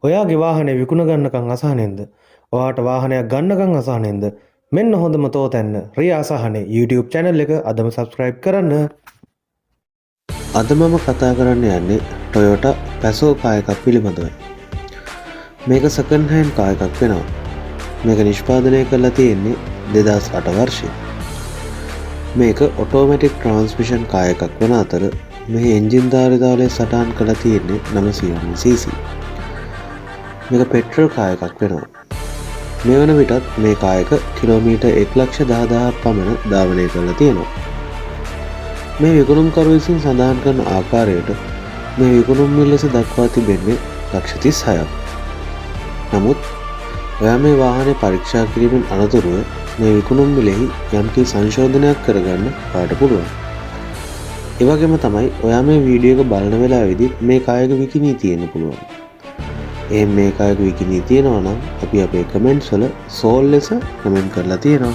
ඔයාගේ වාහනේ විකුණ ගන්නකම් අසහනෙන්ද? ඔයාට වාහනයක් ගන්නකම් අසහනෙන්ද? මෙන්න හොඳම තෝතැන්න රියා අසහනේ YouTube channel එක අදම subscribe කරන්න. අද මම කතා කරන්න යන්නේ Toyota Passo කාර් එකක් පිළිබඳවයි. මේක second hand කාර් එකක් වෙනවා. මේක නිෂ්පාදනය කරලා තියෙන්නේ 2008 වර්ෂයේ. මේක automatic transmission කාර් එකක් වන අතර මේ එන්ජින් ධාරිතාවය සටහන් කරලා තියෙන්නේ 900 cc. මේක පෙට්‍රල් කාර් එකක් වෙනවා. මේ වන විටත් මේ කාර් එක කිලෝමීටර් 1,10,000ක් පමණ ධාවනය කරලා තියෙනවා. මේ විකුණුම්කරු විසින් සඳහන් කරන ආකාරයට මේ විකුණුම් මිල ලෙස දක්වා තිබෙන්නේ 36ක්. නමුත් ඔයා මේ වාහනේ පරීක්ෂා කිරීමෙන් අනතුරුව මේ විකුණුම් මිලෙහි යම්කිසි සංශෝධනයක් කරගන්න ඔයාට පුළුවන්. ඒ වගේම තමයි ඔයා මේ වීඩියෝ එක බලන වෙලාවේදී මේ කාර් එක විකිණී තියෙන්න පුළුවන්. එහෙනම් මේ කාර් එක විකිණී තියෙනවා නම් අපි අපේ කමෙන්ට්ස් වල සෝල් ලෙස කමෙන්ට් කරලා තියෙනවා.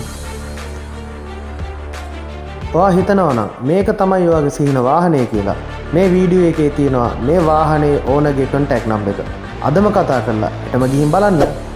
ඔයා හිතනවා නම් මේක තමයි ඔයාගේ සිහින වාහනය කියලා. මේ වීඩියෝ එකේ තියෙනවා මේ වාහනේ ඕනර්ගේ contact number එක. අදම කතා කරලා එතම ගිහින් බලන්න.